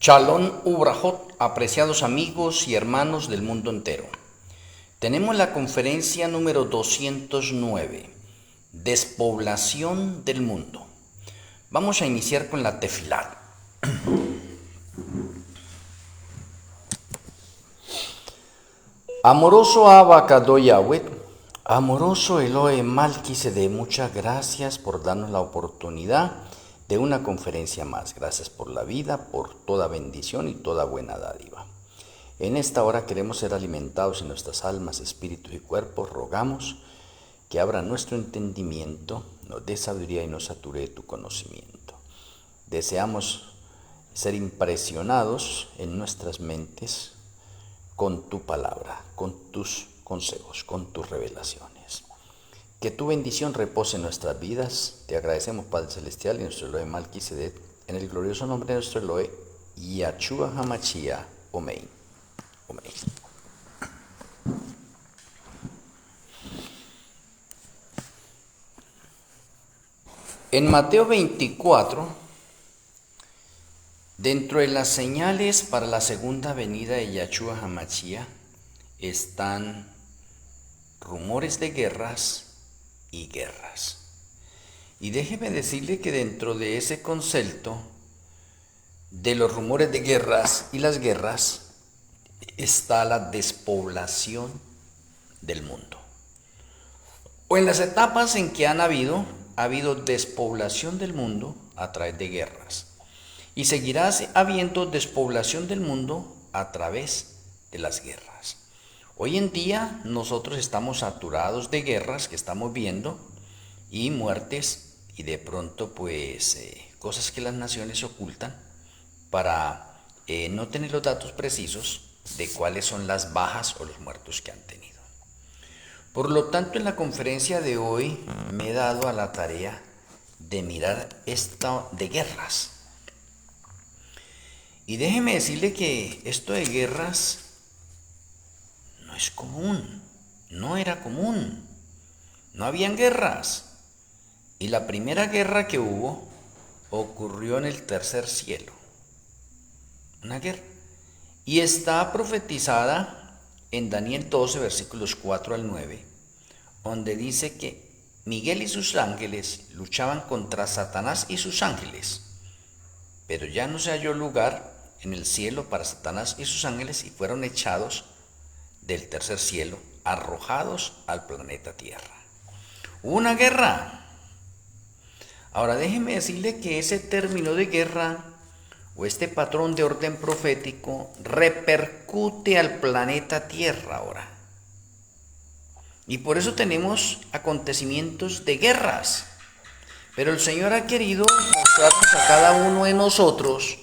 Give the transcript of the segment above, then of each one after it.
Shalom Ubrajot, apreciados amigos y hermanos del mundo entero. Tenemos la conferencia número 209, Despoblación del Mundo. Vamos a iniciar con la tefilá. Amoroso Abba Kadosh Yahweh, amoroso Elohe Malquisedec, muchas gracias por darnos la oportunidad de una conferencia más. Gracias por la vida, por toda bendición y toda buena dádiva. En esta hora queremos ser alimentados en nuestras almas, espíritus y cuerpos. Rogamos que abra nuestro entendimiento, nos dé sabiduría y nos sature de tu conocimiento. Deseamos ser impresionados en nuestras mentes con tu palabra, con tus consejos, con tus revelaciones. Que tu bendición repose en nuestras vidas. Te agradecemos, Padre Celestial, y nuestro Elohe Malquisedec, en el glorioso nombre de nuestro Elohe, Yahshua HaMashiach, Omein. Omein. En Mateo 24, dentro de las señales para la segunda venida de Yahshua HaMashiach están rumores de guerras y guerras. Y déjeme decirle que dentro de ese concepto de los rumores de guerras y las guerras está la despoblación del mundo. O en las etapas en que ha habido despoblación del mundo a través de guerras. Y seguirá habiendo despoblación del mundo a través de las guerras. Hoy en día nosotros estamos saturados de guerras que estamos viendo y muertes y de pronto cosas que las naciones ocultan para no tener los datos precisos de cuáles son las bajas o los muertos que han tenido. Por lo tanto, en la conferencia de hoy me he dado a la tarea de mirar esto de guerras. Y déjeme decirle que esto de guerras no es común, no era común, no habían guerras. Y la primera guerra que hubo ocurrió en el tercer cielo, una guerra. Y está profetizada en Daniel 12, versículos 4 al 9, donde dice que Miguel y sus ángeles luchaban contra Satanás y sus ángeles, pero ya no se halló lugar en el cielo para Satanás y sus ángeles y fueron echados del tercer cielo, arrojados al planeta Tierra. Hubo una guerra. Ahora déjeme decirle que ese término de guerra o este patrón de orden profético repercute al planeta Tierra ahora. Y por eso tenemos acontecimientos de guerras. Pero el Señor ha querido mostrarnos a cada uno de nosotros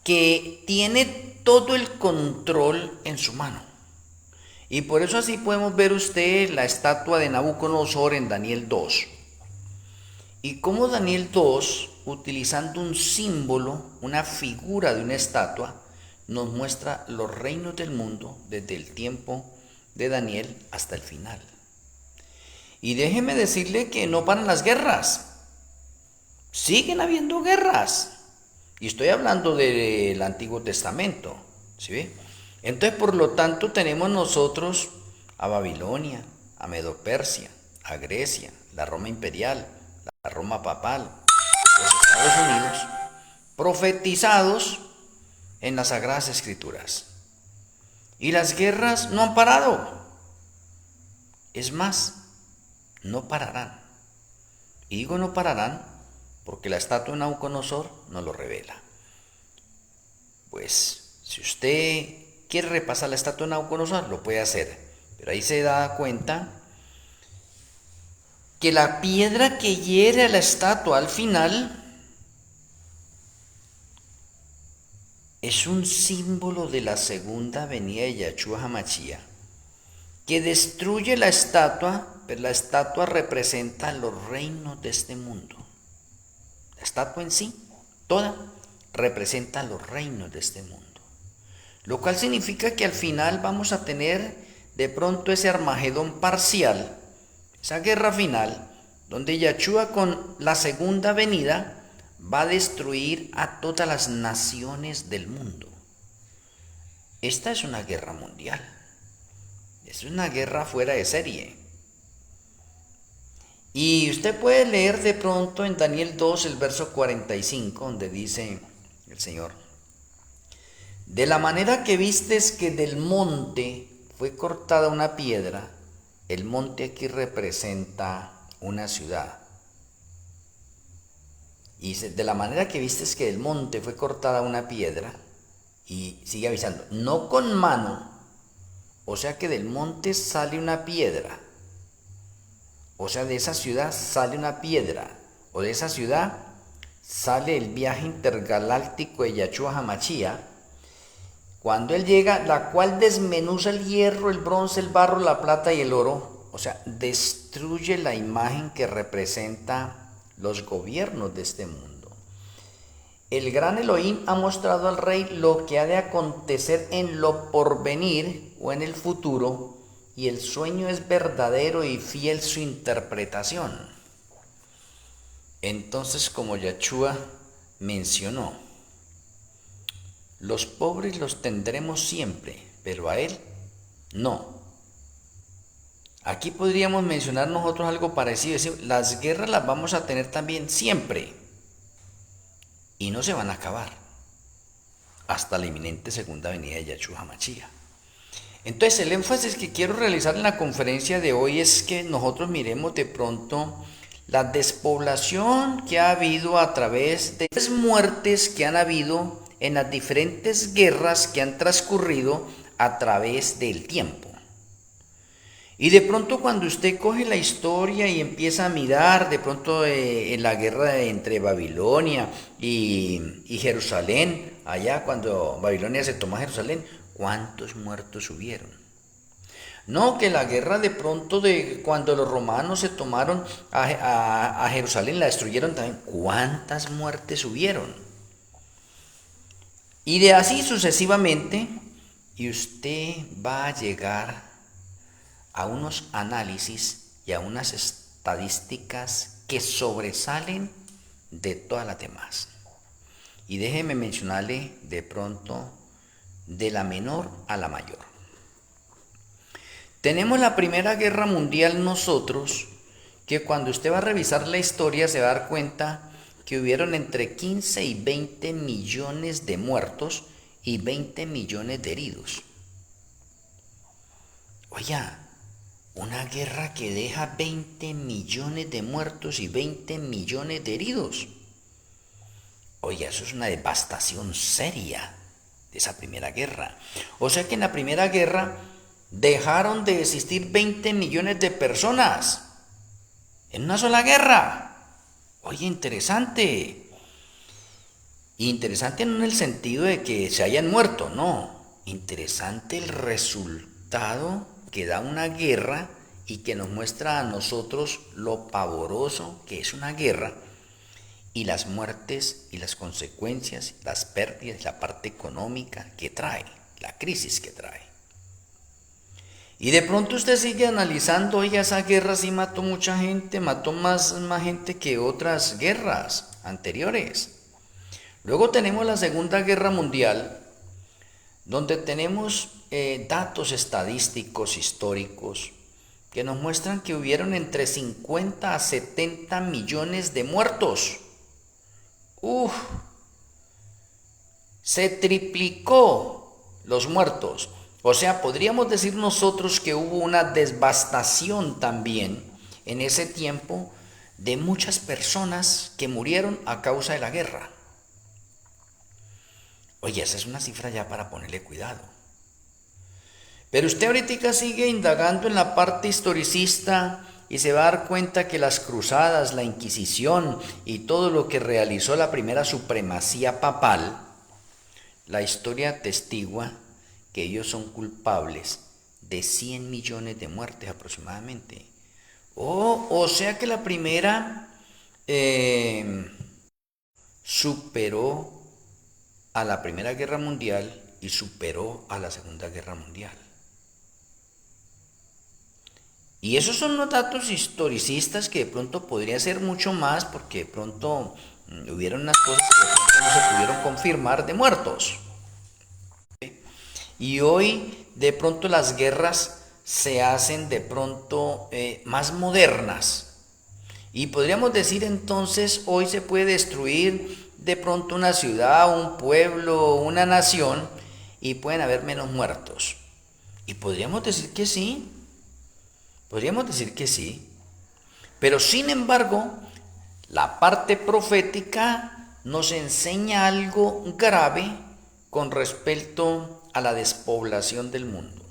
que tiene todo el control en su mano. Y por eso así podemos ver usted la estatua de Nabucodonosor en Daniel 2. Y cómo Daniel 2, utilizando un símbolo, una figura de una estatua, nos muestra los reinos del mundo desde el tiempo de Daniel hasta el final. Y déjeme decirle que no paran las guerras. Siguen habiendo guerras. Y estoy hablando del Antiguo Testamento. ¿Sí ve? Entonces, por lo tanto, tenemos nosotros a Babilonia, a Medo-Persia, a Grecia, la Roma imperial, la Roma papal, los Estados Unidos, profetizados en las Sagradas Escrituras. Y las guerras no han parado. Es más, no pararán. Y digo no pararán porque la estatua de Nabucodonosor nos lo revela. Pues, si usted quiere repasar la estatua de Nabucodonosor, lo puede hacer. Pero ahí se da cuenta que la piedra que hiere a la estatua al final es un símbolo de la segunda venida de Yahshua HaMashiach, que destruye la estatua, pero la estatua representa los reinos de este mundo. La estatua en sí, toda, representa los reinos de este mundo. Lo cual significa que al final vamos a tener de pronto ese Armagedón parcial, esa guerra final, donde Yahshua con la segunda venida va a destruir a todas las naciones del mundo. Esta es una guerra mundial. Es una guerra fuera de serie. Y usted puede leer de pronto en Daniel 2, el verso 45, donde dice el Señor: de la manera que vistes que del monte fue cortada una piedra, el monte aquí representa una ciudad. Y dice, de la manera que vistes que del monte fue cortada una piedra, y sigue avisando, no con mano, o sea que del monte sale una piedra, o sea de esa ciudad sale una piedra, o de esa ciudad sale el viaje intergaláctico de Yahshua HaMashiach, cuando él llega, la cual desmenuza el hierro, el bronce, el barro, la plata y el oro, o sea, destruye la imagen que representa los gobiernos de este mundo. El gran Elohim ha mostrado al rey lo que ha de acontecer en lo porvenir o en el futuro, y el sueño es verdadero y fiel su interpretación. Entonces, como Yahshua mencionó, los pobres los tendremos siempre, pero a él no. Aquí podríamos mencionar nosotros algo parecido, decir, las guerras las vamos a tener también siempre y no se van a acabar hasta la inminente segunda venida de Yahshua HaMashiach. Entonces el énfasis que quiero realizar en la conferencia de hoy es que nosotros miremos de pronto la despoblación que ha habido a través de las muertes que han habido en las diferentes guerras que han transcurrido a través del tiempo. Y de pronto cuando usted coge la historia y empieza a mirar de pronto en la guerra entre Babilonia y Jerusalén, allá cuando Babilonia se tomó a Jerusalén, ¿cuántos muertos hubieron? No, que la guerra de pronto de cuando los romanos se tomaron a Jerusalén, la destruyeron también, ¿cuántas muertes hubieron? Y de así sucesivamente, y usted va a llegar a unos análisis y a unas estadísticas que sobresalen de todas las demás. Y déjeme mencionarle de pronto de la menor a la mayor. Tenemos la Primera Guerra Mundial nosotros, que cuando usted va a revisar la historia se va a dar cuenta que hubieron entre 15 y 20 millones de muertos y 20 millones de heridos. Oiga, una guerra que deja 20 millones de muertos y 20 millones de heridos. Oiga, eso es una devastación seria de esa primera guerra. O sea que en la primera guerra dejaron de existir 20 millones de personas en una sola guerra. Oye, interesante. Interesante no en el sentido de que se hayan muerto, no. Interesante el resultado que da una guerra y que nos muestra a nosotros lo pavoroso que es una guerra y las muertes y las consecuencias, las pérdidas, la parte económica que trae, la crisis que trae. Y de pronto usted sigue analizando, oiga, esa guerra sí mató mucha gente, mató más gente que otras guerras anteriores. Luego tenemos la Segunda Guerra Mundial, donde tenemos datos estadísticos, históricos, que nos muestran que hubieron entre 50 a 70 millones de muertos. Se triplicó los muertos. O sea, podríamos decir nosotros que hubo una devastación también en ese tiempo de muchas personas que murieron a causa de la guerra. Oye, esa es una cifra ya para ponerle cuidado. Pero usted ahorita sigue indagando en la parte historicista y se va a dar cuenta que las cruzadas, la Inquisición y todo lo que realizó la primera supremacía papal, la historia atestigua que ellos son culpables de 100 millones de muertes aproximadamente. O sea que la primera superó a la Primera Guerra Mundial y superó a la Segunda Guerra Mundial. Y esos son los datos historicistas que de pronto podría ser mucho más, porque de pronto Hubieron unas cosas que de pronto no se pudieron confirmar de muertos. Y hoy de pronto las guerras se hacen de pronto más modernas. Y podríamos decir entonces, hoy se puede destruir de pronto una ciudad, un pueblo, una nación, y pueden haber menos muertos. Y podríamos decir que sí, podríamos decir que sí. Pero sin embargo, la parte profética nos enseña algo grave con respecto a la despoblación del mundo,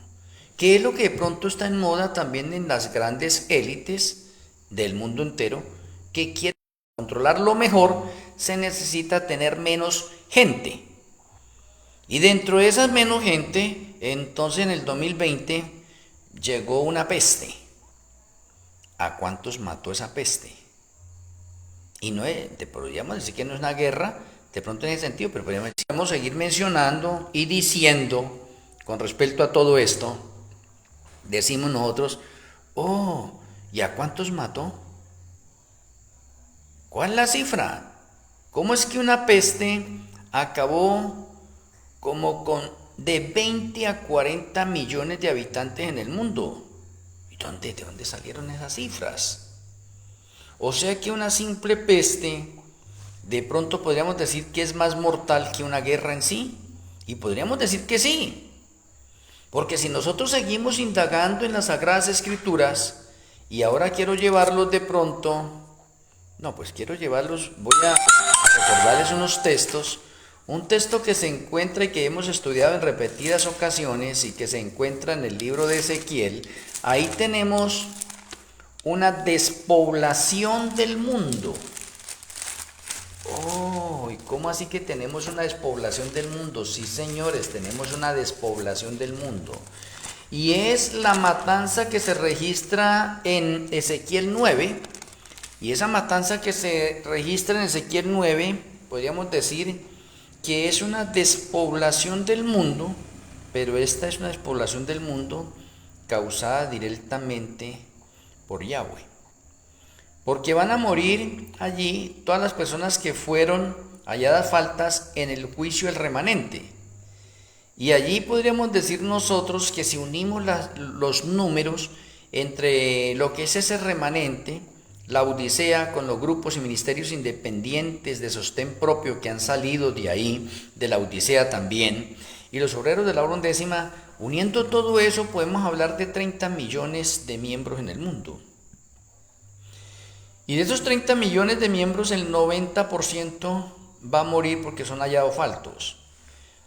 que es lo que de pronto está en moda también en las grandes élites del mundo entero, que quieren controlarlo mejor, se necesita tener menos gente. Y dentro de esas menos gente, entonces en el 2020 llegó una peste. ¿A cuántos mató esa peste? Y no es, te podríamos decir que no es una guerra, de pronto en ese sentido, pero podríamos seguir mencionando y diciendo con respecto a todo esto, decimos nosotros, oh, ¿y a cuántos mató? ¿Cuál es la cifra? ¿Cómo es que una peste acabó como con de 20 a 40 millones de habitantes en el mundo? ¿Y de dónde salieron esas cifras? O sea que una simple peste, de pronto podríamos decir que es más mortal que una guerra en sí. Y podríamos decir que sí. Porque si nosotros seguimos indagando en las Sagradas Escrituras, y ahora quiero llevarlos de pronto, no, pues quiero llevarlos, voy a recordarles unos textos, un texto que se encuentra y que hemos estudiado en repetidas ocasiones y que se encuentra en el libro de Ezequiel. Ahí tenemos una despoblación del mundo. Oh, ¿y cómo así que tenemos una despoblación del mundo? Sí, señores, tenemos una despoblación del mundo. Y es la matanza que se registra en Ezequiel 9. Y esa matanza que se registra en Ezequiel 9, podríamos decir que es una despoblación del mundo, pero esta es una despoblación del mundo causada directamente por Yahweh. Porque van a morir allí todas las personas que fueron halladas faltas en el juicio del remanente. Y allí podríamos decir nosotros que si unimos los números entre lo que es ese remanente, la Odisea, con los grupos y ministerios independientes de sostén propio que han salido de ahí, de la Odisea también, y los obreros de la hora undécima, uniendo todo eso podemos hablar de 30 millones de miembros en el mundo. Y de esos 30 millones de miembros, el 90% va a morir porque son hallados faltos.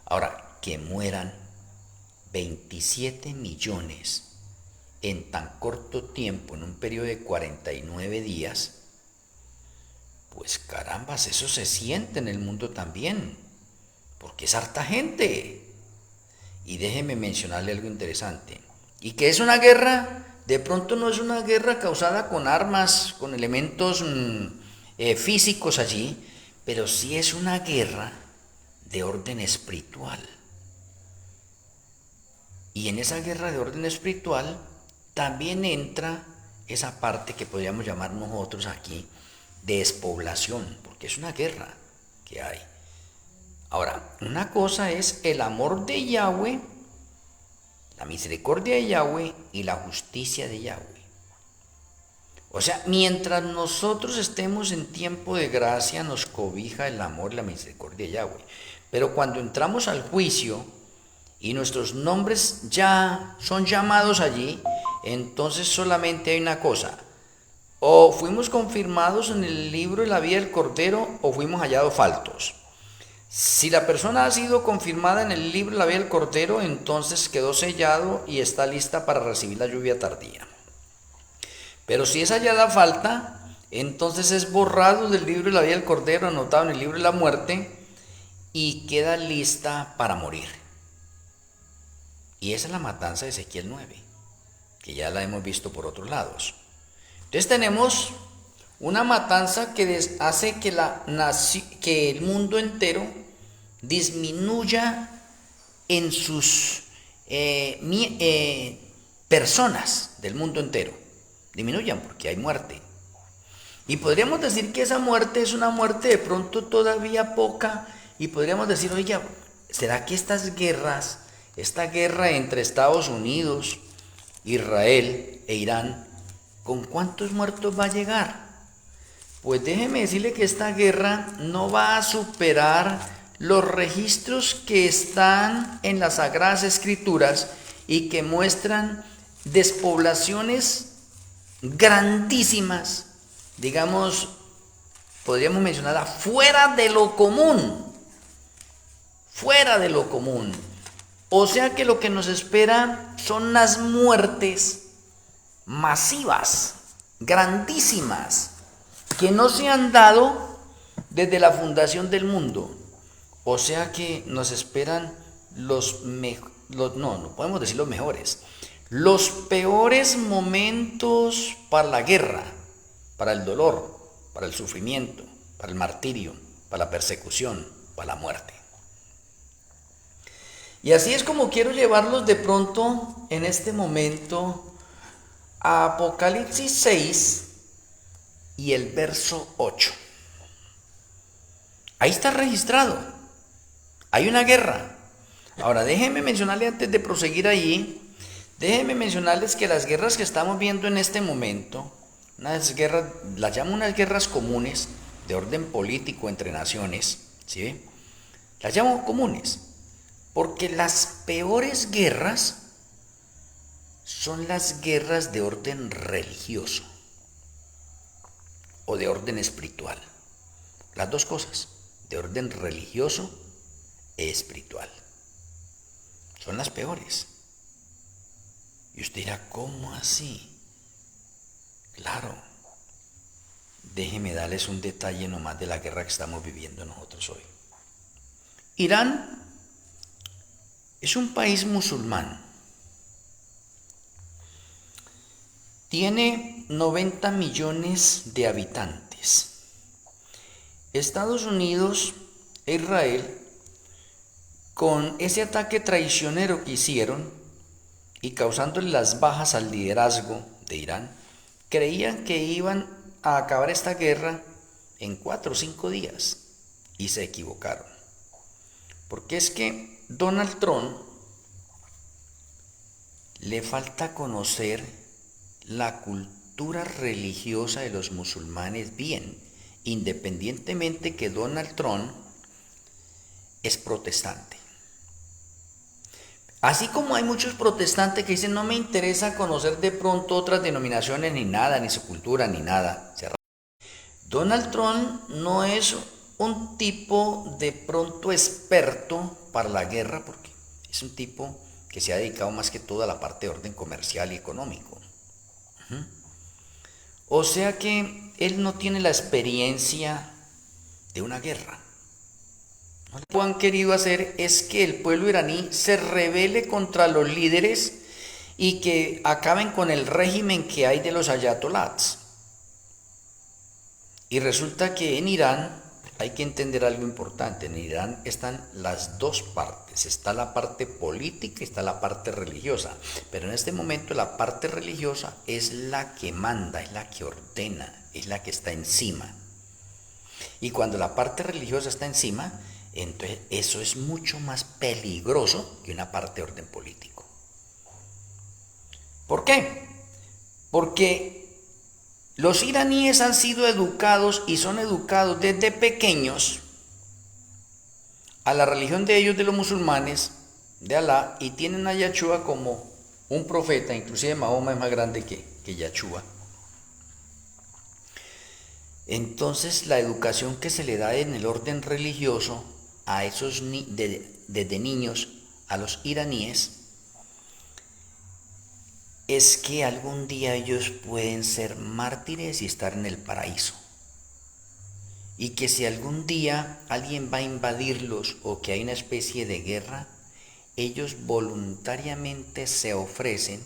Ahora, que mueran 27 millones en tan corto tiempo, en un periodo de 49 días, pues carambas, eso se siente en el mundo también, porque es harta gente. Y déjeme mencionarle algo interesante. ¿Y qué es una guerra? De pronto no es una guerra causada con armas, con elementos físicos allí, pero sí es una guerra de orden espiritual. Y en esa guerra de orden espiritual también entra esa parte que podríamos llamar nosotros aquí de despoblación, porque es una guerra que hay. Ahora, una cosa es el amor de Yahweh, la misericordia de Yahweh y la justicia de Yahweh. O sea, mientras nosotros estemos en tiempo de gracia, nos cobija el amor y la misericordia de Yahweh. Pero cuando entramos al juicio y nuestros nombres ya son llamados allí, entonces solamente hay una cosa: o fuimos confirmados en el libro de la vida del Cordero o fuimos hallados faltos. Si la persona ha sido confirmada en el libro de la vida del Cordero, entonces quedó sellado y está lista para recibir la lluvia tardía. Pero si es hallada falta, entonces es borrado del libro de la vida del Cordero, anotado en el libro de la muerte, y queda lista para morir. Y esa es la matanza de Ezequiel 9, que ya la hemos visto por otros lados. Entonces tenemos una matanza que hace que el mundo entero disminuya en sus personas del mundo entero. Disminuyan porque hay muerte. Y podríamos decir que esa muerte es una muerte de pronto todavía poca, y podríamos decir, oye, ¿será que estas guerras, esta guerra entre Estados Unidos, Israel e Irán, con cuántos muertos va a llegar? Pues déjeme decirle que esta guerra no va a superar los registros que están en las Sagradas Escrituras y que muestran despoblaciones grandísimas, digamos, podríamos mencionarla fuera de lo común, fuera de lo común. O sea que lo que nos espera son las muertes masivas, grandísimas, que no se han dado desde la fundación del mundo. O sea que nos esperan no podemos decir los mejores, los peores momentos para la guerra, para el dolor, para el sufrimiento, para el martirio, para la persecución, para la muerte. Y así es como quiero llevarlos de pronto en este momento a Apocalipsis 6 y el verso 8. Ahí está registrado. Hay una guerra. Ahora déjenme mencionarles antes de proseguir allí, déjenme mencionarles que las guerras que estamos viendo en este momento, unas guerras, las llamo unas guerras comunes de orden político entre naciones, ¿sí? Las llamo comunes, porque las peores guerras son las guerras de orden religioso o de orden espiritual. Las dos cosas, de orden religioso e espiritual. Son las peores. Y usted dirá, ¿cómo así? Claro. Déjeme darles un detalle nomás de la guerra que estamos viviendo nosotros hoy. Irán es un país musulmán. Tiene 90 millones de habitantes. Estados Unidos e Israel, con ese ataque traicionero que hicieron y causándole las bajas al liderazgo de Irán, creían que iban a acabar esta guerra en 4 o 5 días y se equivocaron. Porque es que Donald Trump le falta conocer la cultura religiosa de los musulmanes bien, independientemente que Donald Trump es protestante. Así como hay muchos protestantes que dicen no me interesa conocer de pronto otras denominaciones ni nada, ni su cultura ni nada. Donald Trump no es un tipo de pronto experto para la guerra, porque es un tipo que se ha dedicado más que todo a la parte de orden comercial y económico. O sea que él no tiene la experiencia de una guerra. Lo que han querido hacer es que el pueblo iraní se rebele contra los líderes y que acaben con el régimen que hay de los ayatolás. Y resulta que en Irán hay que entender algo importante. En Irán están las dos partes. Está la parte política y está la parte religiosa. Pero en este momento la parte religiosa es la que manda, es la que ordena, es la que está encima. Y cuando la parte religiosa está encima, entonces eso es mucho más peligroso que una parte de orden político. ¿Por qué? Porque los iraníes han sido educados y son educados desde pequeños a la religión de ellos, de los musulmanes, de Alá, y tienen a Yahshua como un profeta, inclusive Mahoma es más grande que Yahshua. Entonces la educación que se le da en el orden religioso a esos desde niños a los iraníes es que algún día ellos pueden ser mártires y estar en el paraíso. Y que si algún día alguien va a invadirlos o que hay una especie de guerra, ellos voluntariamente se ofrecen,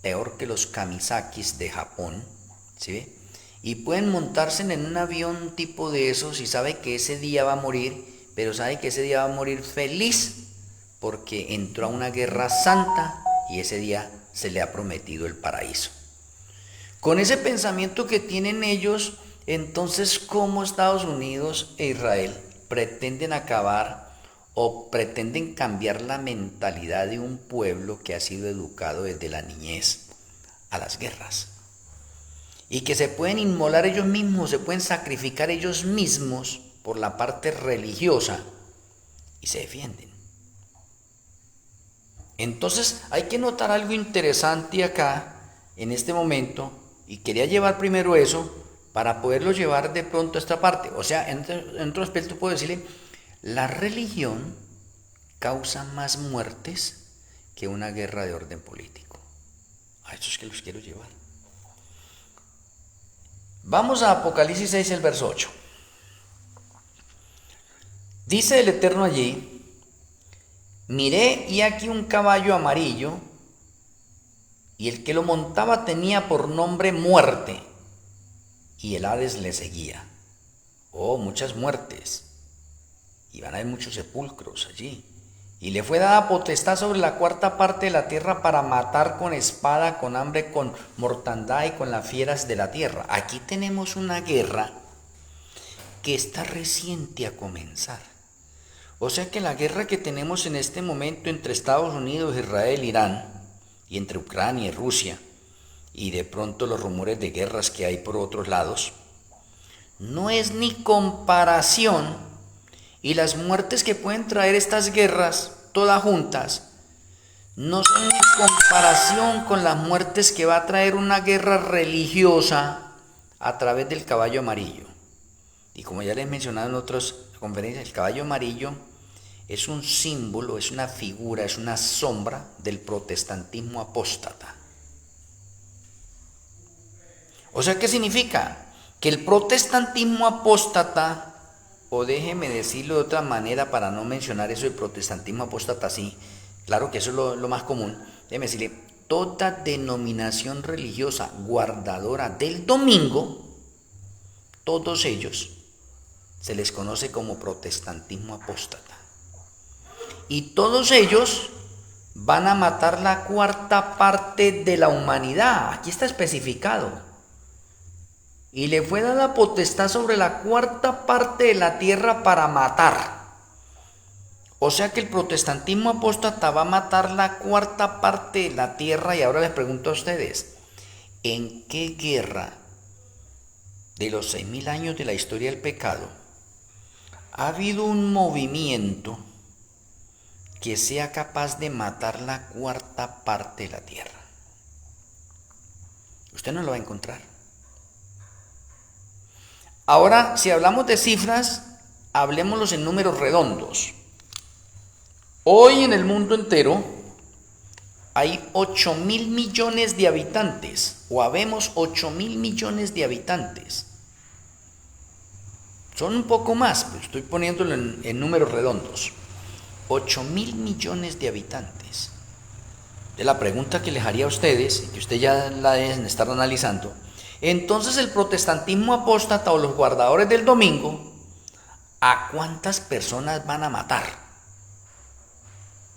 peor que los kamisakis de Japón, ¿sí ve? Y pueden montarse en un avión tipo de esos y sabe que ese día va a morir, pero sabe que ese día va a morir feliz porque entró a una guerra santa y ese día se le ha prometido el paraíso. Con ese pensamiento que tienen ellos, Entonces, ¿cómo Estados Unidos e Israel pretenden acabar o pretenden cambiar la mentalidad de un pueblo que ha sido educado desde la niñez a las guerras? Y que se pueden inmolar ellos mismos, se pueden sacrificar ellos mismos por la parte religiosa y se defienden. Entonces hay que notar algo interesante acá en este momento, y quería llevar primero eso para poderlo llevar de pronto a esta parte. O sea, en otro aspecto puedo decirle, la religión causa más muertes que una guerra de orden político. A eso es que los quiero llevar. Vamos a Apocalipsis 6, el verso 8. Dice el Eterno allí: miré y aquí un caballo amarillo, y el que lo montaba tenía por nombre Muerte, y el Hades le seguía. Oh, muchas muertes, y van a haber muchos sepulcros allí. Y le fue dada potestad sobre la cuarta parte de la tierra para matar con espada, con hambre, con mortandad y con las fieras de la tierra. Aquí tenemos una guerra que está reciente a comenzar. O sea que la guerra que tenemos en este momento entre Estados Unidos, Israel, Irán, y entre Ucrania y Rusia, y de pronto los rumores de guerras que hay por otros lados, no es ni comparación, y las muertes que pueden traer estas guerras, todas juntas, no son ni comparación con las muertes que va a traer una guerra religiosa a través del caballo amarillo. Y como ya les he mencionado en otras conferencias, el caballo amarillo es un símbolo, es una figura, es una sombra del protestantismo apóstata. O sea, ¿qué significa? Que el protestantismo apóstata, o déjeme decirlo de otra manera para no mencionar eso del protestantismo apóstata así, claro que eso es lo más común, déjeme decirle, toda denominación religiosa guardadora del domingo, todos ellos se les conoce como protestantismo apóstata. Y todos ellos van a matar la cuarta parte de la humanidad. Aquí está especificado. Y le fue dada potestad sobre la cuarta parte de la tierra para matar. O sea que el protestantismo apóstata va a matar la cuarta parte de la tierra. Y ahora les pregunto a ustedes, ¿en qué guerra de los 6.000 años de la historia del pecado ha habido un movimiento que sea capaz de matar la cuarta parte de la tierra? Usted no lo va a encontrar. Ahora, si hablamos de cifras, hablemoslos en números redondos. Hoy en el mundo entero hay 8.000 millones de habitantes, o habemos 8.000 millones de habitantes. Son un poco más, pero estoy poniéndolo en números redondos. 8.000 millones de habitantes. De la pregunta que les haría a ustedes, y que ustedes ya la deben estar analizando, entonces el protestantismo apóstata o los guardadores del domingo, ¿a cuántas personas van a matar?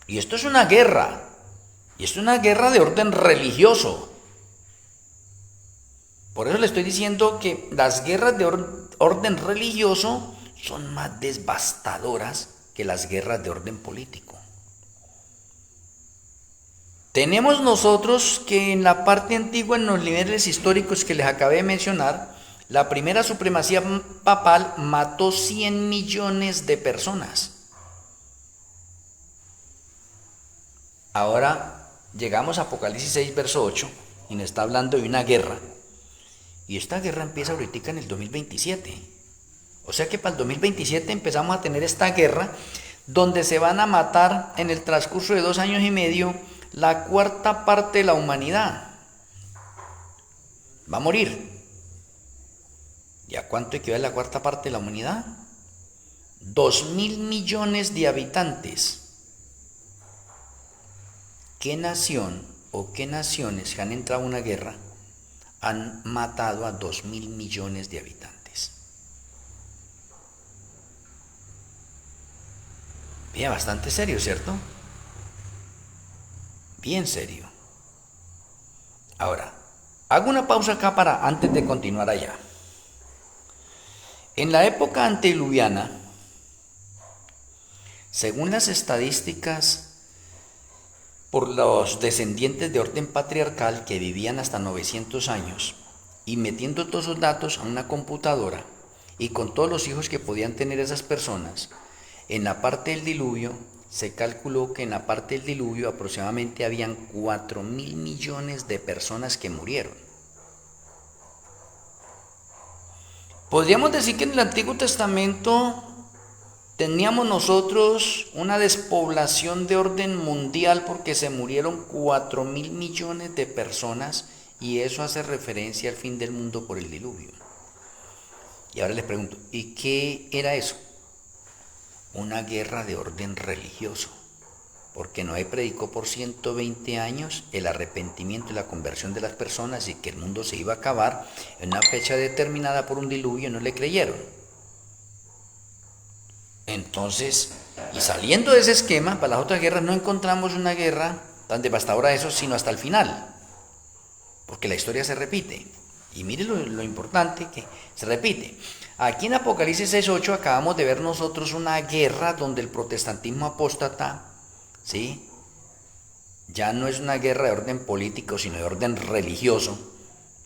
Y esto es una guerra, y esto es una guerra de orden religioso. Por eso le estoy diciendo que las guerras de orden religioso son más devastadoras que las guerras de orden político. Tenemos nosotros que en la parte antigua, en los niveles históricos que les acabé de mencionar, la primera supremacía papal mató 100 millones de personas. Ahora llegamos a Apocalipsis 6, verso 8, y nos está hablando de una guerra. Y esta guerra empieza ahorita en el 2027. O sea que para el 2027 empezamos a tener esta guerra donde se van a matar en el transcurso de 2 años y medio la cuarta parte de la humanidad. Va a morir. ¿Y a cuánto equivale la cuarta parte de la humanidad? 2.000 millones de habitantes. ¿Qué nación o qué naciones que han entrado a una guerra han matado a 2.000 millones de habitantes? Bien, bastante serio, ¿cierto? Bien serio. Ahora, hago una pausa acá para antes de continuar allá. En la época antediluviana, según las estadísticas por los descendientes de orden patriarcal que vivían hasta 900 años, y metiendo todos esos datos a una computadora y con todos los hijos que podían tener esas personas, en la parte del diluvio se calculó que en la parte del diluvio aproximadamente habían 4.000 millones de personas que murieron. Podríamos decir que en el Antiguo Testamento teníamos nosotros una despoblación de orden mundial porque se murieron 4.000 millones de personas, y eso hace referencia al fin del mundo por el diluvio. Y ahora les pregunto, ¿y qué era eso? Una guerra de orden religioso, porque Noé predicó por 120 años el arrepentimiento y la conversión de las personas y que el mundo se iba a acabar en una fecha determinada por un diluvio, y no le creyeron. Entonces, y saliendo de ese esquema, para las otras guerras no encontramos una guerra tan devastadora eso, sino hasta el final, porque la historia se repite. Y mire lo importante que se repite. Aquí en Apocalipsis 6:8 acabamos de ver nosotros una guerra donde el protestantismo apóstata, ¿sí?, ya no es una guerra de orden político, sino de orden religioso.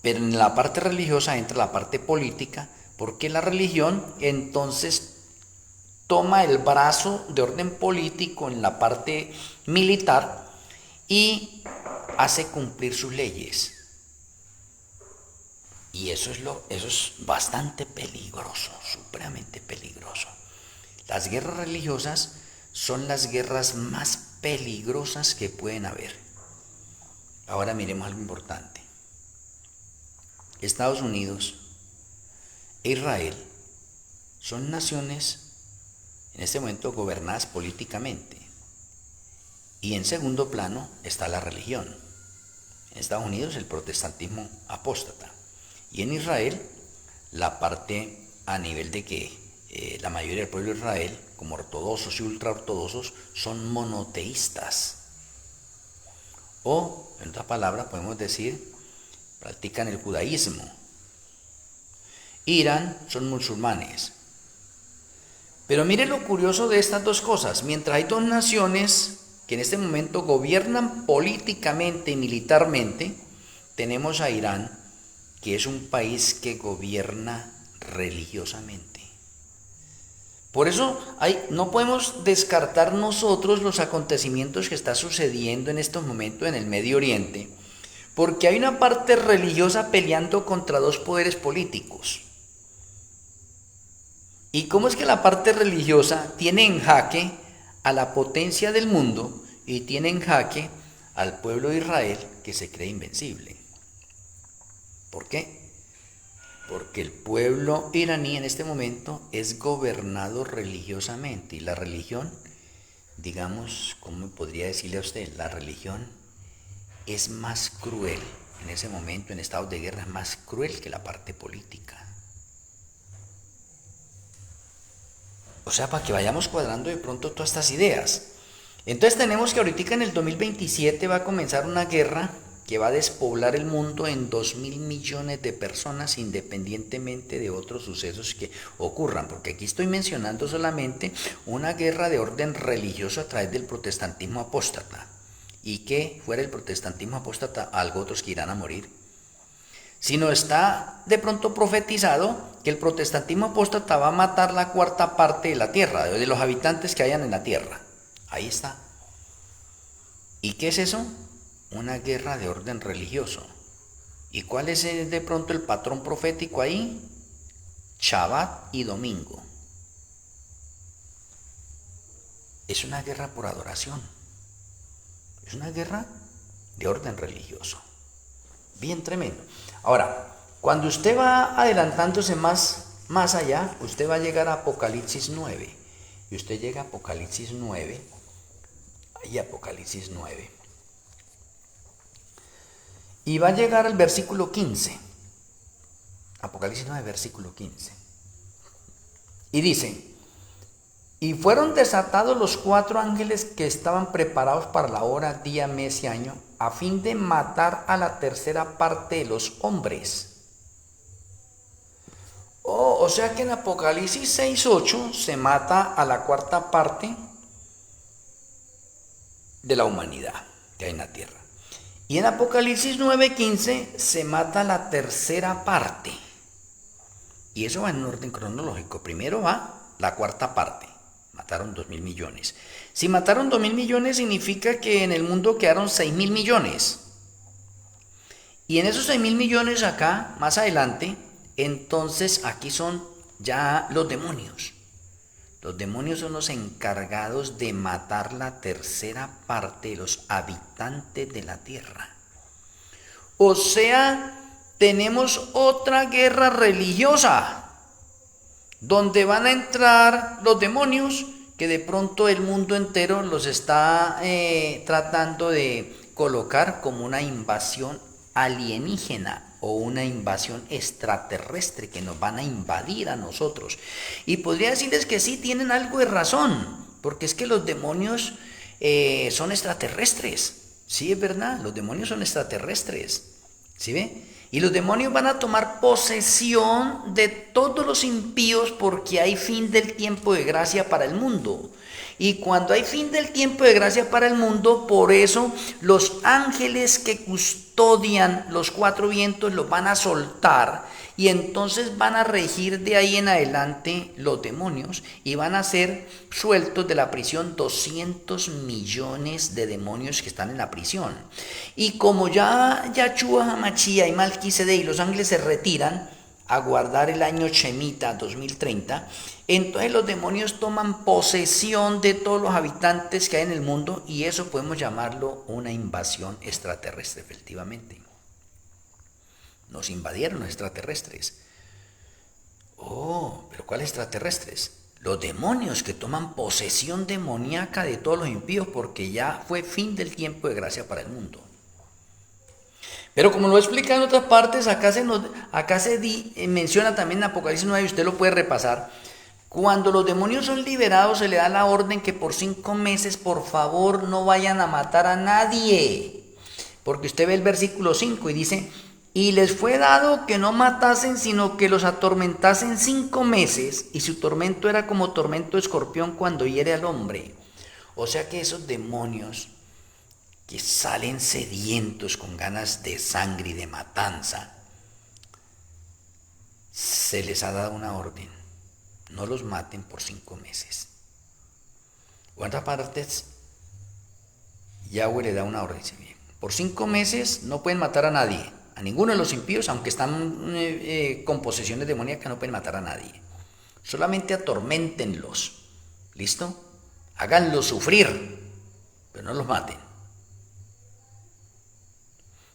Pero en la parte religiosa entra la parte política, porque la religión entonces toma el brazo de orden político en la parte militar y hace cumplir sus leyes. Y eso es bastante peligroso, supremamente peligroso. Las guerras religiosas son las guerras más peligrosas que pueden haber. Ahora miremos algo importante. Estados Unidos e Israel son naciones en este momento gobernadas políticamente. Y en segundo plano está la religión. En Estados Unidos el protestantismo apóstata. Y en Israel, la parte a nivel de que la mayoría del pueblo de Israel, como ortodoxos y ultraortodoxos, son monoteístas. O, en otra palabra, podemos decir, practican el judaísmo. Irán son musulmanes. Pero mire lo curioso de estas dos cosas. Mientras hay dos naciones que en este momento gobiernan políticamente y militarmente, tenemos a Irán, que es un país que gobierna religiosamente. Por eso no podemos descartar nosotros los acontecimientos que están sucediendo en estos momentos en el Medio Oriente, porque hay una parte religiosa peleando contra dos poderes políticos. ¿Y cómo es que la parte religiosa tiene en jaque a la potencia del mundo y tiene en jaque al pueblo de Israel, que se cree invencible? ¿Por qué? Porque el pueblo iraní en este momento es gobernado religiosamente, y la religión, digamos, ¿cómo podría decirle a usted? La religión es más cruel en ese momento, en estados de guerra, es más cruel que la parte política. O sea, para que vayamos cuadrando de pronto todas estas ideas. Entonces tenemos que ahorita en el 2027 va a comenzar una guerra que va a despoblar el mundo en 2.000 millones de personas, independientemente de otros sucesos que ocurran, porque aquí estoy mencionando solamente una guerra de orden religioso a través del protestantismo apóstata, y que fuera el protestantismo apóstata algo otros que irán a morir, sino está de pronto profetizado que el protestantismo apóstata va a matar la cuarta parte de la tierra, de los habitantes que hayan en la tierra. Ahí está. ¿Y qué es eso? Una guerra de orden religioso. ¿Y cuál es de pronto el patrón profético ahí? Shabbat y domingo. Es una guerra por adoración. Es una guerra de orden religioso. Bien tremendo. Ahora, cuando usted va adelantándose más allá, usted va a llegar a Apocalipsis 9. Y usted llega a Apocalipsis 9. Ahí Apocalipsis 9. Y va a llegar al versículo 15. Apocalipsis 9, versículo 15. Y dice: y fueron desatados los 4 ángeles que estaban preparados para la hora, día, mes y año, a fin de matar a la tercera parte de los hombres, Oh, o sea que en Apocalipsis 6:8 se mata a la cuarta parte de la humanidad que hay en la tierra. Y en Apocalipsis 9:15 se mata la tercera parte. Y eso va en orden cronológico. Primero va la cuarta parte. Mataron 2.000 millones. Si mataron 2.000 millones significa que en el mundo quedaron 6.000 millones. Y en esos 6.000 millones acá, más adelante, entonces aquí son ya los demonios. Los demonios son los encargados de matar la tercera parte de los habitantes de la tierra. O sea, tenemos otra guerra religiosa, donde van a entrar los demonios, que de pronto el mundo entero los está tratando de colocar como una invasión alienígena o una invasión extraterrestre que nos van a invadir a nosotros. Y podría decirles que sí, tienen algo de razón, porque es que los demonios son extraterrestres. Sí, es verdad, los demonios son extraterrestres. ¿Sí ve? Y los demonios van a tomar posesión de todos los impíos porque hay fin del tiempo de gracia para el mundo. Y cuando hay fin del tiempo de gracia para el mundo, por eso los ángeles que custodian los cuatro vientos los van a soltar y entonces van a regir de ahí en adelante los demonios y van a ser sueltos de la prisión 200 millones de demonios que están en la prisión. Y como ya Yahshua HaMashiach y Melquisedec y los ángeles se retiran a guardar el año Shemitah 2030, entonces los demonios toman posesión de todos los habitantes que hay en el mundo y eso podemos llamarlo una invasión extraterrestre, efectivamente. Nos invadieron los extraterrestres. Oh, pero ¿cuáles extraterrestres? Los demonios que toman posesión demoníaca de todos los impíos porque ya fue fin del tiempo de gracia para el mundo. Pero como lo explica en otras partes, acá se menciona también en Apocalipsis 9, y usted lo puede repasar. Cuando los demonios son liberados, se le da la orden que por 5 meses, por favor, no vayan a matar a nadie. Porque usted ve el versículo 5 y dice, y les fue dado que no matasen, sino que los atormentasen 5 meses, y su tormento era como tormento de escorpión cuando hiere al hombre. O sea que esos demonios que salen sedientos con ganas de sangre y de matanza, se les ha dado una orden, no los maten por 5 meses. O en otras partes, Yahweh le da una orden, dice, bien, por 5 meses no pueden matar a nadie, a ninguno de los impíos, aunque están con posesiones demoníacas, no pueden matar a nadie. Solamente atorméntenlos, ¿listo? Háganlos sufrir, pero no los maten.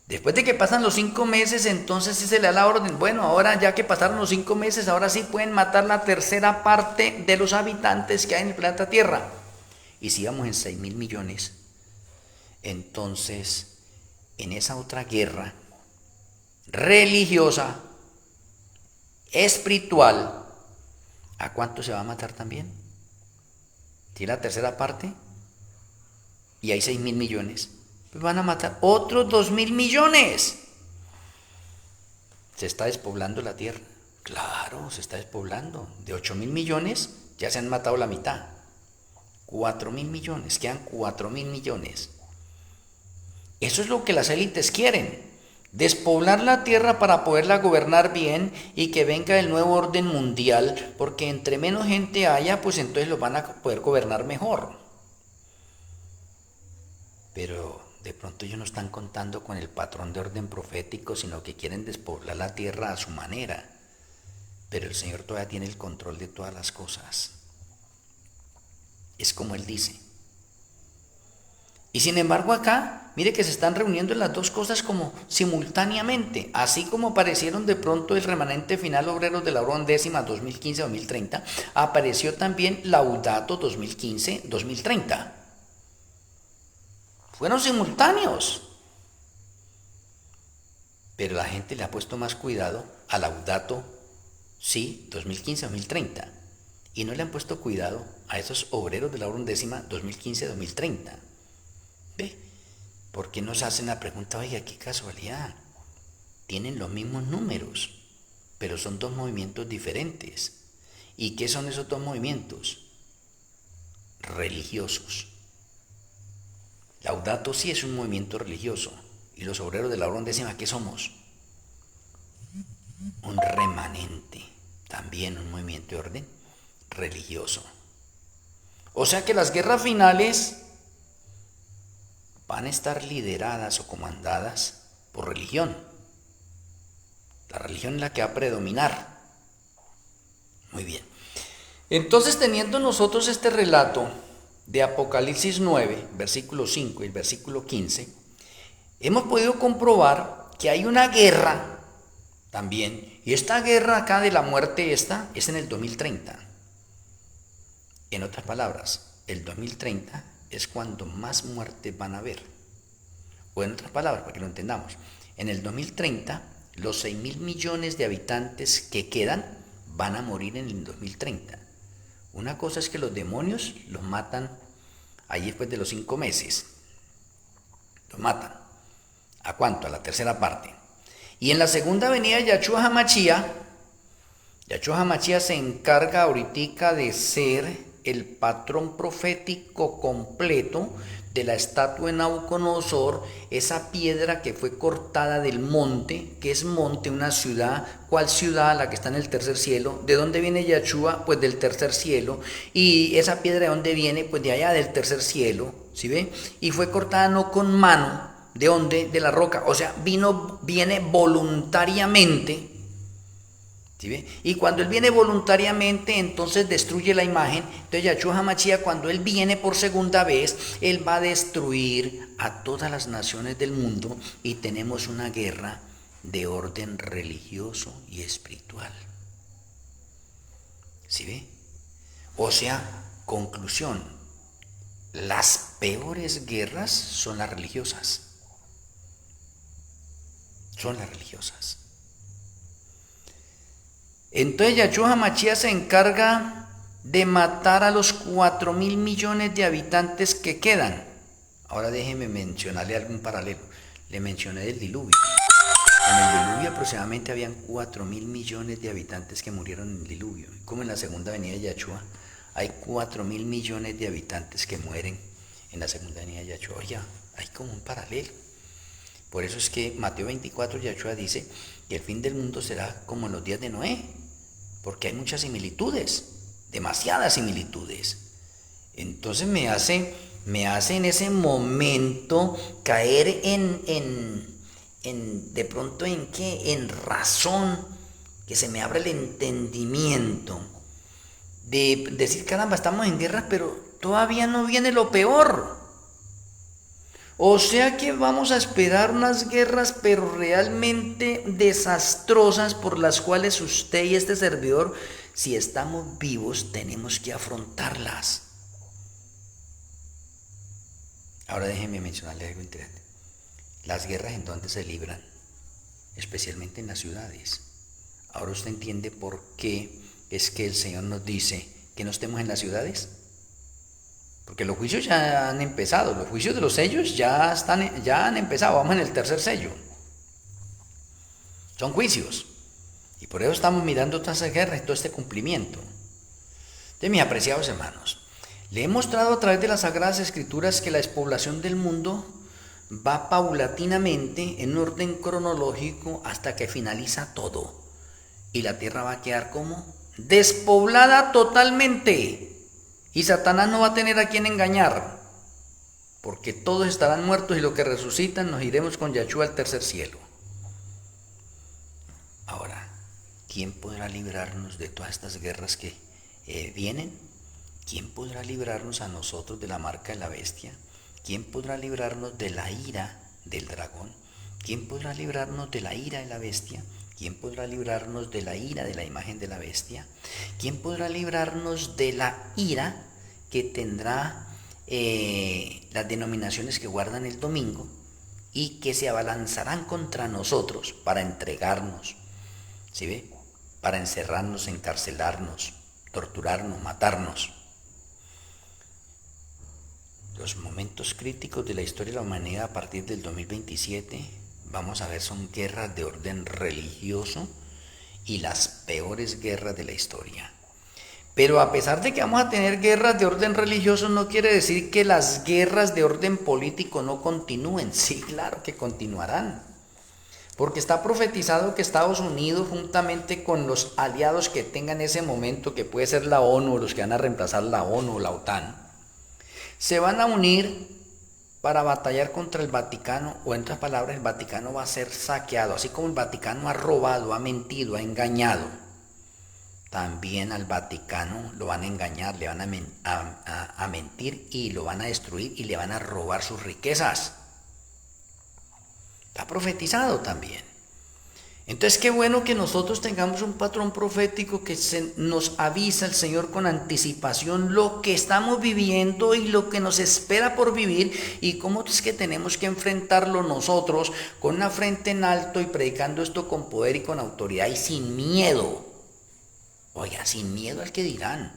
Después de que pasan los 5 meses, entonces sí se le da la orden. Bueno, ahora ya que pasaron los 5 meses, ahora sí pueden matar la tercera parte de los habitantes que hay en el planeta Tierra. Y si vamos en 6.000 millones, entonces en esa otra guerra religiosa, espiritual, ¿a cuánto se va a matar también? Tiene la tercera parte y hay 6.000 millones. Pues van a matar otros 2.000 millones. Se está despoblando la tierra. Claro, se está despoblando. De 8.000 millones ya se han matado la mitad. 4.000 millones, quedan 4.000 millones. Eso es lo que las élites quieren. Despoblar la tierra para poderla gobernar bien y que venga el nuevo orden mundial, porque entre menos gente haya, pues entonces lo van a poder gobernar mejor. Pero de pronto ellos no están contando con el patrón de orden profético, sino que quieren despoblar la tierra a su manera. Pero el Señor todavía tiene el control de todas las cosas. Es como Él dice. Y sin embargo acá, mire que se están reuniendo las dos cosas como simultáneamente. Así como aparecieron de pronto el remanente final obreros de la hora undécima 2015-2030, apareció también Laudato 2015-2030. Fueron simultáneos. Pero la gente le ha puesto más cuidado a Laudato, sí, 2015-2030. Y no le han puesto cuidado a esos obreros de la hora undécima 2015-2030. ¿Ve? Porque nos hacen la pregunta, oiga, qué casualidad. Tienen los mismos números. pero son dos movimientos diferentes. ¿Y qué son esos dos movimientos? Religiosos. Laudato Si es un movimiento religioso. ¿Y los obreros de la hora undécima qué somos? Un remanente, también un movimiento de orden religioso. O sea que las guerras finales van a estar lideradas o comandadas por religión. La religión es la que va a predominar. Muy bien. Entonces, teniendo nosotros este relato de Apocalipsis 9, versículo 5 y el versículo 15, hemos podido comprobar que hay una guerra también, y esta guerra acá de la muerte es en el 2030. En otras palabras, el 2030 es cuando más muertes van a haber. O en otras palabras, para que lo entendamos, en el 2030 los 6.000 millones de habitantes que quedan van a morir en el 2030. Una cosa es que los demonios los matan ahí después de los 5 meses. Los matan. ¿A cuánto? A la tercera parte. Y en la segunda venida Yahshua HaMashiach se encarga ahorita de ser el patrón profético completo de la estatua de Nabucodonosor, esa piedra que fue cortada del monte, que es monte, una ciudad. ¿Cuál ciudad? La que está en el tercer cielo. ¿De dónde viene Yahshua? Pues del tercer cielo. ¿Y esa piedra de dónde viene? Pues de allá del tercer cielo, ¿sí ve? Y fue cortada no con mano. ¿De dónde? De la roca. O sea, viene voluntariamente. ¿Sí ve? Y cuando él viene voluntariamente, entonces destruye la imagen. Entonces Yahshua HaMashiach, cuando él viene por segunda vez, él va a destruir a todas las naciones del mundo y tenemos una guerra de orden religioso y espiritual. ¿Sí ve? O sea, conclusión, las peores guerras son las religiosas. Son las religiosas. Entonces Yahshua HaMashiach se encarga de matar a los 4.000 millones de habitantes que quedan. Ahora déjeme mencionarle algún paralelo. Le mencioné del diluvio. En el diluvio aproximadamente habían 4.000 millones de habitantes que murieron en el diluvio. Como en la segunda venida de Yahshua hay 4.000 millones de habitantes que mueren en la segunda venida de Yahshua. Oye, hay como un paralelo. Por eso es que Mateo 24, Yahshua dice que el fin del mundo será como en los días de Noé, porque hay muchas similitudes, demasiadas similitudes. Entonces me hace en ese momento caer de pronto en qué, en razón, que se me abre el entendimiento de decir, caramba, estamos en guerra, pero todavía no viene lo peor. O sea que vamos a esperar unas guerras, pero realmente desastrosas, por las cuales usted y este servidor, si estamos vivos, tenemos que afrontarlas. Ahora déjenme mencionarle algo interesante. Las guerras en donde se libran, especialmente en las ciudades. Ahora usted entiende por qué es que el Señor nos dice que no estemos en las ciudades. Porque los juicios ya han empezado, los juicios de los sellos ya han empezado, vamos en el tercer sello. Son juicios. Y por eso estamos mirando todas esas guerras y todo este cumplimiento. Entonces, mis apreciados hermanos, le he mostrado a través de las Sagradas Escrituras que la despoblación del mundo va paulatinamente en orden cronológico hasta que finaliza todo. Y la tierra va a quedar como despoblada totalmente. Y Satanás no va a tener a quien engañar, porque todos estarán muertos y los que resucitan nos iremos con Yahshua al tercer cielo. Ahora, ¿quién podrá librarnos de todas estas guerras que vienen? ¿Quién podrá librarnos a nosotros de la marca de la bestia? ¿Quién podrá librarnos de la ira del dragón? ¿Quién podrá librarnos de la ira de la bestia? ¿Quién podrá librarnos de la ira de la imagen de la bestia? ¿Quién podrá librarnos de la ira que tendrá las denominaciones que guardan el domingo y que se abalanzarán contra nosotros para entregarnos? ¿Sí ve? Para encerrarnos, encarcelarnos, torturarnos, matarnos. Los momentos críticos de la historia de la humanidad a partir del 2027, vamos a ver, son guerras de orden religioso y las peores guerras de la historia. Pero a pesar de que vamos a tener guerras de orden religioso, no quiere decir que las guerras de orden político no continúen. Sí, claro que continuarán. Porque está profetizado que Estados Unidos, juntamente con los aliados que tenga en ese momento, que puede ser la ONU, los que van a reemplazar la ONU o la OTAN, se van a unir para batallar contra el Vaticano, o en otras palabras, el Vaticano va a ser saqueado. Así como el Vaticano ha robado, ha mentido, ha engañado, también al Vaticano lo van a engañar, le van a mentir y lo van a destruir y le van a robar sus riquezas. Está profetizado también. Entonces qué bueno que nosotros tengamos un patrón profético que nos avisa el Señor con anticipación lo que estamos viviendo y lo que nos espera por vivir, y cómo es que tenemos que enfrentarlo nosotros con una frente en alto y predicando esto con poder y con autoridad y sin miedo. Oiga, sin miedo al que dirán.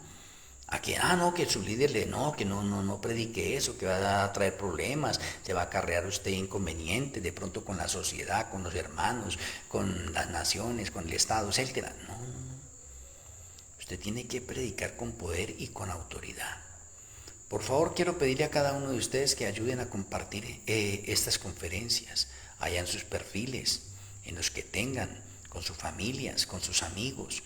A que, no, que su líder no predique eso, que va a traer problemas, se va a acarrear usted inconvenientes, de pronto con la sociedad, con los hermanos, con las naciones, con el Estado, etc. No. Usted tiene que predicar con poder y con autoridad. Por favor, quiero pedirle a cada uno de ustedes que ayuden a compartir estas conferencias allá en sus perfiles, en los que tengan, con sus familias, con sus amigos.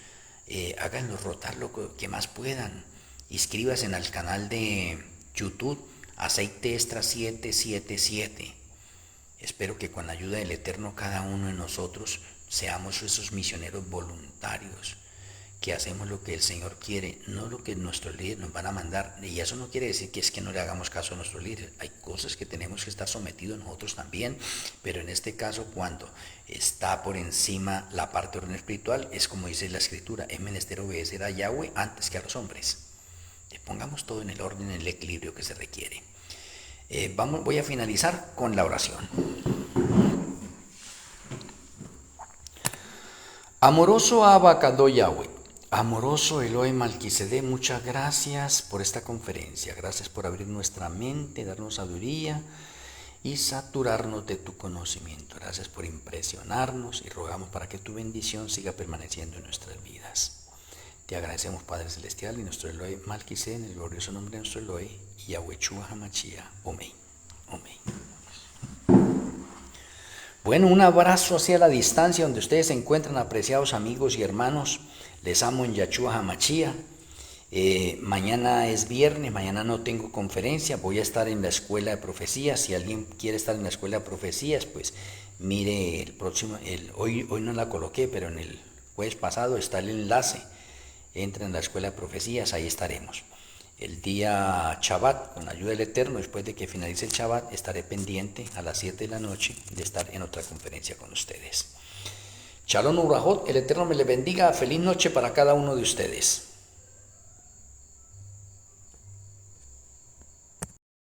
Háganlo rotar lo que más puedan. Inscríbase en el canal de YouTube Aceite Extra 777. Espero que con la ayuda del Eterno cada uno de nosotros seamos esos misioneros voluntarios que hacemos lo que el Señor quiere, no lo que nuestros líderes nos van a mandar. Y eso no quiere decir que es que no le hagamos caso a nuestros líderes. Hay cosas que tenemos que estar sometidos nosotros también, pero en este caso, cuando está por encima la parte de orden espiritual, es como dice la Escritura: es menester obedecer a Yahweh antes que a los hombres. Pongamos todo en el orden, en el equilibrio que se requiere. Voy a finalizar con la oración. Amoroso Abba Kadosh Yahweh, amoroso Elohim Malquisedec, muchas gracias por esta conferencia. Gracias por abrir nuestra mente, darnos sabiduría y saturarnos de tu conocimiento. Gracias por impresionarnos y rogamos para que tu bendición siga permaneciendo en nuestras vidas. Te agradecemos, Padre Celestial, y nuestro Elohim Malquisedec, en el glorioso nombre de nuestro Elohim, Yahweh Hamashiach. Amén. Amén. Bueno, un abrazo hacia la distancia donde ustedes se encuentran, apreciados amigos y hermanos. Les amo en Yahshua Hamashiach. Mañana es viernes, mañana no tengo conferencia, voy a estar en la escuela de profecías. Si alguien quiere estar en la escuela de profecías, pues mire el próximo, hoy no la coloqué, pero en el jueves pasado está el enlace. Entra en la escuela de profecías, ahí estaremos. El día Shabbat, con la ayuda del Eterno, después de que finalice el Shabbat, estaré pendiente a las 7 de la noche de estar en otra conferencia con ustedes. Shalom Urahot, el Eterno me le bendiga. Feliz noche para cada uno de ustedes.